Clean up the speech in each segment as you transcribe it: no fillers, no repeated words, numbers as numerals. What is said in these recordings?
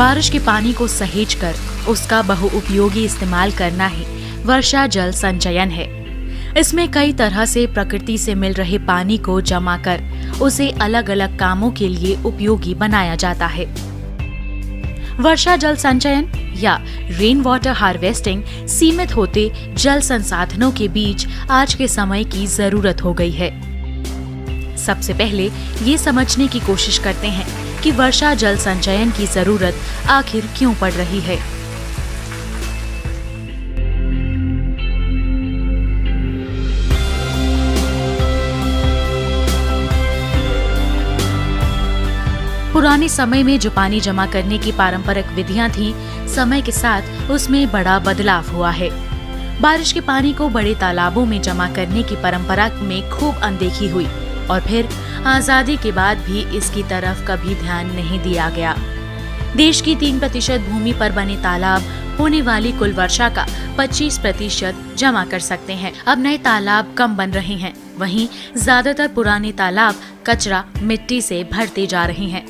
बारिश के पानी को सहेज कर उसका बहुउपयोगी इस्तेमाल करना ही वर्षा जल संचयन है। इसमें कई तरह से प्रकृति से मिल रहे पानी को जमा कर उसे अलग अलग कामों के लिए उपयोगी बनाया जाता है। वर्षा जल संचयन या रेन वाटर हार्वेस्टिंग सीमित होते जल संसाधनों के बीच आज के समय की जरूरत हो गई है। सबसे पहले ये समझने की कोशिश करते हैं कि वर्षा जल संचयन की जरूरत आखिर क्यों पड़ रही है। पुराने समय में जो पानी जमा करने की पारंपरिक विधियां थीं, समय के साथ उसमें बड़ा बदलाव हुआ है। बारिश के पानी को बड़े तालाबों में जमा करने की परंपरा में खूब अनदेखी हुई और फिर आजादी के बाद भी इसकी तरफ कभी ध्यान नहीं दिया गया। देश की 3% भूमि पर बने तालाब होने वाली कुल वर्षा का 25% जमा कर सकते हैं। अब नए तालाब कम बन रहे हैं, वहीं ज्यादातर पुराने तालाब कचरा मिट्टी से भरते जा रहे हैं।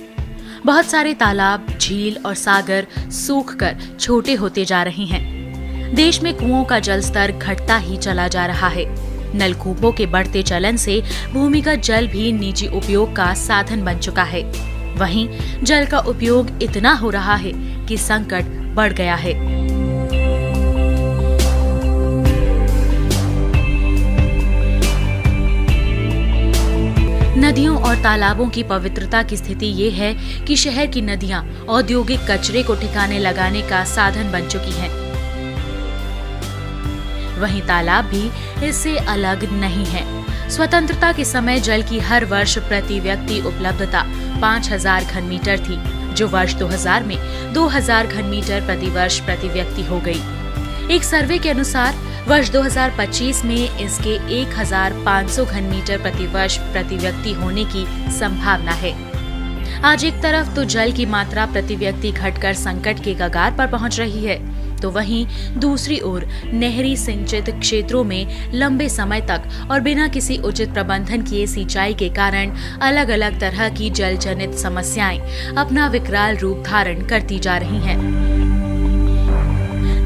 बहुत सारे तालाब, झील और सागर सूखकर छोटे होते जा रहे हैं। देश में कुओं का जल स्तर घटता ही चला जा रहा है। नलकूपों के बढ़ते चलन से भूमिगत जल भी निजी उपयोग का साधन बन चुका है। वहीं जल का उपयोग इतना हो रहा है कि संकट बढ़ गया है। नदियों और तालाबों की पवित्रता की स्थिति ये है कि शहर की नदियां औद्योगिक कचरे को ठिकाने लगाने का साधन बन चुकी हैं। वहीं तालाब भी इससे अलग नहीं है। स्वतंत्रता के समय जल की हर वर्ष प्रति व्यक्ति उपलब्धता 5000 घन मीटर थी, जो वर्ष 2000 में 2000 घन मीटर प्रति वर्ष प्रति व्यक्ति हो गई। एक सर्वे के अनुसार वर्ष 2025 में इसके 1500 घन मीटर प्रति वर्ष प्रति व्यक्ति होने की संभावना है। आज एक तरफ तो जल की मात्रा प्रति व्यक्ति घटकर संकट के कगार पर पहुंच रही है, तो वहीं दूसरी ओर नहरी सिंचित क्षेत्रों में लंबे समय तक और बिना किसी उचित प्रबंधन किए सिंचाई के कारण अलग अलग तरह की जल जनित समस्याएं अपना विकराल रूप धारण करती जा रही हैं।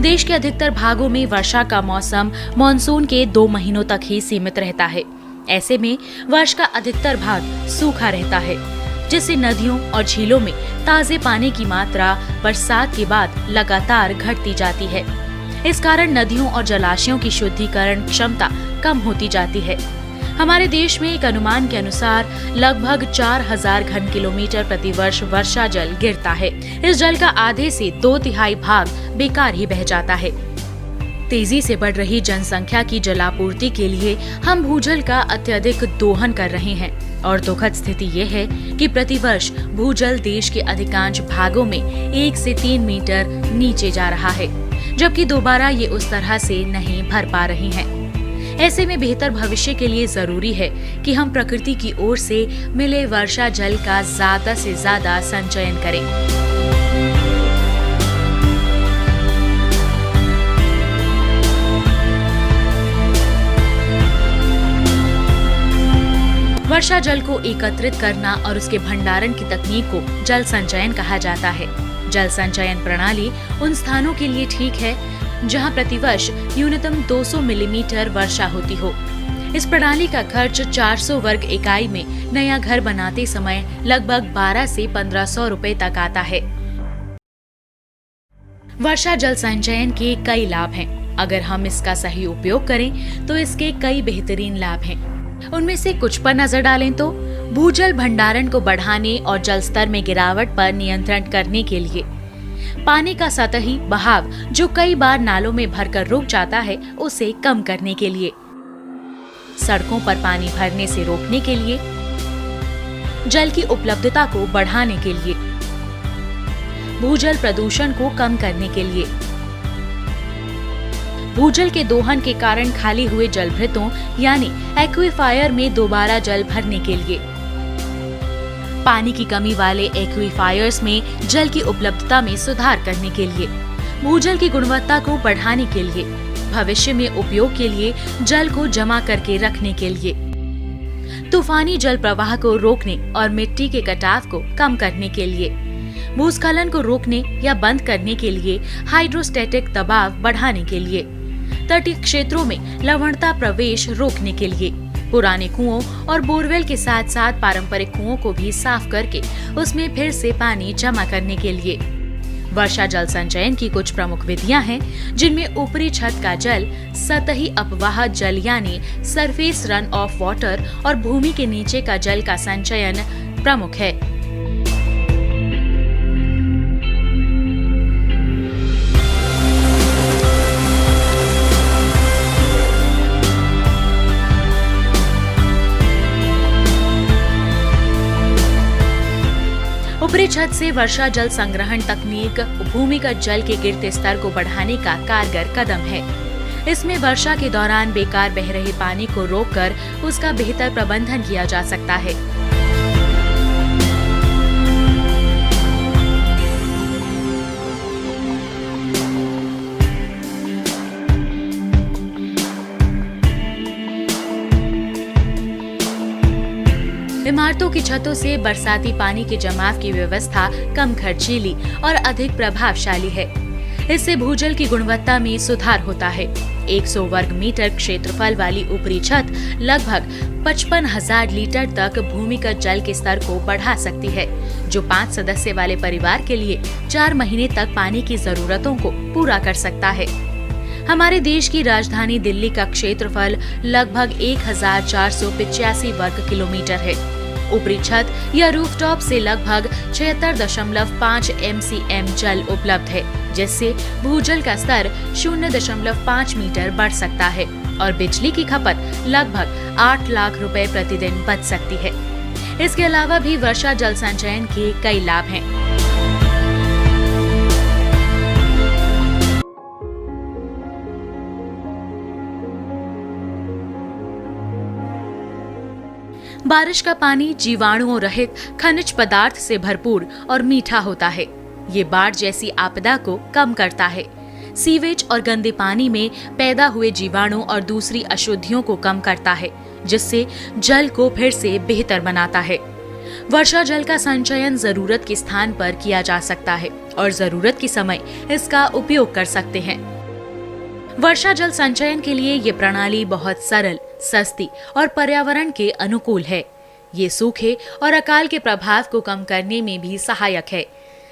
देश के अधिकतर भागों में वर्षा का मौसम मानसून के 2 महीनों तक ही सीमित रहता है। ऐसे में वर्ष का अधिकतर भाग सूखा रहता है, जिससे नदियों और झीलों में ताजे पानी की मात्रा बरसात के बाद लगातार घटती जाती है। इस कारण नदियों और जलाशयों की शुद्धिकरण क्षमता कम होती जाती है। हमारे देश में एक अनुमान के अनुसार लगभग 4000 घन किलोमीटर प्रति वर्ष वर्षा जल गिरता है। इस जल का आधे से 2/3 भाग बेकार ही बह जाता है। तेजी से बढ़ रही जनसंख्या की जलापूर्ति के लिए हम भूजल का अत्यधिक दोहन कर रहे हैं और दुखद स्थिति ये है कि प्रतिवर्ष भूजल देश के अधिकांश भागों में 1 से 3 मीटर नीचे जा रहा है, जबकि दोबारा ये उस तरह से नहीं भर पा रही हैं। ऐसे में बेहतर भविष्य के लिए जरूरी है कि हम प्रकृति की ओर से मिले वर्षा जल का ज्यादा से ज्यादा संचयन करें। वर्षा जल को एकत्रित करना और उसके भंडारण की तकनीक को जल संचयन कहा जाता है। जल संचयन प्रणाली उन स्थानों के लिए ठीक है जहां प्रतिवर्ष न्यूनतम 200 मिलीमीटर वर्षा होती हो। इस प्रणाली का खर्च 400 वर्ग इकाई में नया घर बनाते समय लगभग 12 से 1500 रुपए तक आता है। वर्षा जल संचयन के कई लाभ हैं। अगर हम इसका सही उपयोग करें तो इसके कई बेहतरीन लाभ हैं। उनमें से कुछ पर नजर डालें तो भूजल भंडारण को बढ़ाने और जल स्तर में गिरावट पर नियंत्रण करने के लिए, पानी का सतही बहाव जो कई बार नालों में भरकर रुक जाता है उसे कम करने के लिए, सड़कों पर पानी भरने से रोकने के लिए, जल की उपलब्धता को बढ़ाने के लिए, भूजल प्रदूषण को कम करने के लिए, भूजल के दोहन के कारण खाली हुए जलभृतों यानी एक्वीफायर में दोबारा जल भरने के लिए, पानी की कमी वाले एक्वीफायर्स में जल की उपलब्धता में सुधार करने के लिए, भूजल की गुणवत्ता को बढ़ाने के लिए, भविष्य में उपयोग के लिए जल को जमा करके रखने के लिए, तूफानी जल प्रवाह को रोकने और मिट्टी के कटाव को कम करने के लिए, भूस्खलन को रोकने या बंद करने के लिए, हाइड्रोस्टैटिक दबाव बढ़ाने के लिए, तटीय क्षेत्रों में लवणता प्रवेश रोकने के लिए, पुराने कुओं और बोरवेल के साथ साथ पारंपरिक कुओं को भी साफ करके उसमें फिर से पानी जमा करने के लिए। वर्षा जल संचयन की कुछ प्रमुख विधियां हैं, जिनमें ऊपरी छत का जल, सतही अपवाह जल यानी सरफेस रन ऑफ वाटर और भूमि के नीचे का जल का संचयन प्रमुख है। ऊपरी छत से वर्षा जल संग्रहण तकनीक भूमिगत जल के गिरते स्तर को बढ़ाने का कारगर कदम है। इसमें वर्षा के दौरान बेकार बह रहे पानी को रोककर उसका बेहतर प्रबंधन किया जा सकता है। इमारतों की छतों से बरसाती पानी के जमाव की व्यवस्था कम खर्चीली और अधिक प्रभावशाली है। इससे भूजल की गुणवत्ता में सुधार होता है। 100 वर्ग मीटर क्षेत्रफल वाली ऊपरी छत लगभग 55,000 लीटर तक भूमिगत जल के स्तर को बढ़ा सकती है, जो 5 सदस्य वाले परिवार के लिए 4 महीने तक पानी की जरूरतों को पूरा कर सकता है। हमारे देश की राजधानी दिल्ली का क्षेत्रफल लगभग 1485 वर्ग किलोमीटर है। ऊपरी छत या रूफटॉप से लगभग 76.5 MCM जल उपलब्ध है, जिससे भूजल का स्तर 0.5 मीटर बढ़ सकता है और बिजली की खपत लगभग 8 लाख रुपए प्रतिदिन बच सकती है। इसके अलावा भी वर्षा जल संचयन के कई लाभ हैं। बारिश का पानी जीवाणुओं रहित खनिज पदार्थ से भरपूर और मीठा होता है। ये बाढ़ जैसी आपदा को कम करता है। सीवेज और गंदे पानी में पैदा हुए जीवाणु और दूसरी अशुद्धियों को कम करता है, जिससे जल को फिर से बेहतर बनाता है। वर्षा जल का संचयन जरूरत के स्थान पर किया जा सकता है और जरूरत के समय इसका उपयोग कर सकते हैं। वर्षा जल संचयन के लिए ये प्रणाली बहुत सरल, सस्ती और पर्यावरण के अनुकूल है। ये सूखे और अकाल के प्रभाव को कम करने में भी सहायक है।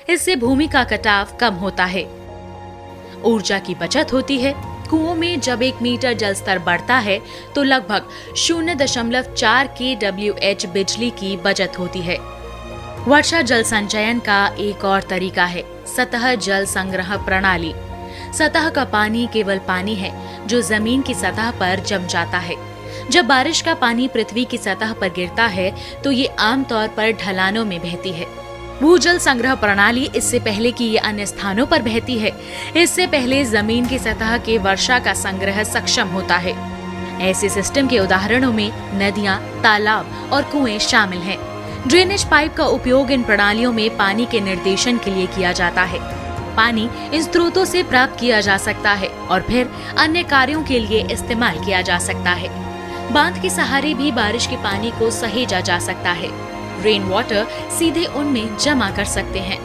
इससे भूमि का कटाव कम होता है, ऊर्जा की बचत होती है। कुओं में जब 1 मीटर जल स्तर बढ़ता है तो लगभग 0.4 kWh बिजली की बचत होती है। वर्षा जल संचयन का एक और तरीका है सतह जल संग्रह प्रणाली। सतह का पानी केवल पानी है जो जमीन की सतह पर जम जाता है। जब बारिश का पानी पृथ्वी की सतह पर गिरता है तो ये आमतौर पर ढलानों में बहती है। भूजल संग्रह प्रणाली इससे पहले कि ये अन्य स्थानों पर बहती है, इससे पहले जमीन की सतह के वर्षा का संग्रह सक्षम होता है। ऐसे सिस्टम के उदाहरणों में नदियां, तालाब और कुएं शामिल हैं। ड्रेनेज पाइप का उपयोग इन प्रणालियों में पानी के निर्देशन के लिए किया जाता है। पानी इन स्रोतों से प्राप्त किया जा सकता है और फिर अन्य कार्यों के लिए इस्तेमाल किया जा सकता है। बांध के सहारे भी बारिश के पानी को सहेजा जा सकता है। रेन वाटर सीधे उनमें जमा कर सकते हैं।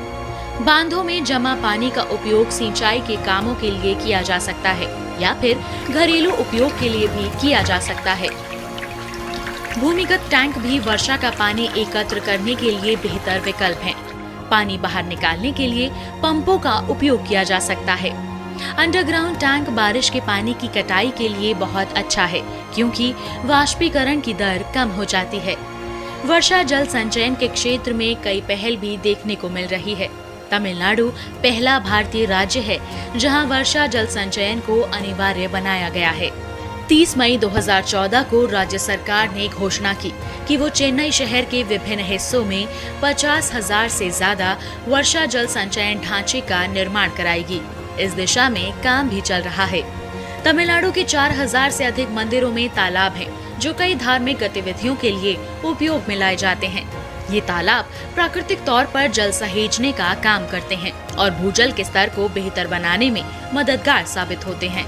बांधों में जमा पानी का उपयोग सिंचाई के कामों के लिए किया जा सकता है या फिर घरेलू उपयोग के लिए भी किया जा सकता है। भूमिगत टैंक भी वर्षा का पानी एकत्र करने के लिए बेहतर विकल्प हैं। पानी बाहर निकालने के लिए पंपों का उपयोग किया जा सकता है। अंडरग्राउंड टैंक बारिश के पानी की कटाई के लिए बहुत अच्छा है, क्योंकि वाष्पीकरण की दर कम हो जाती है। वर्षा जल संचयन के क्षेत्र में कई पहल भी देखने को मिल रही है। तमिलनाडु पहला भारतीय राज्य है जहां वर्षा जल संचयन को अनिवार्य बनाया गया है। 30 मई 2014 को राज्य सरकार ने घोषणा की कि वो चेन्नई शहर के विभिन्न हिस्सों में 50,000 से ज्यादा वर्षा जल संचयन ढांचे का निर्माण कराएगी। इस दिशा में काम भी चल रहा है। तमिलनाडु के 4,000 से अधिक मंदिरों में तालाब हैं, जो कई धार्मिक गतिविधियों के लिए उपयोग में लाए जाते हैं। ये तालाब प्राकृतिक तौर पर जल सहेजने का काम करते हैं और भूजल के स्तर को बेहतर बनाने में मददगार साबित होते हैं।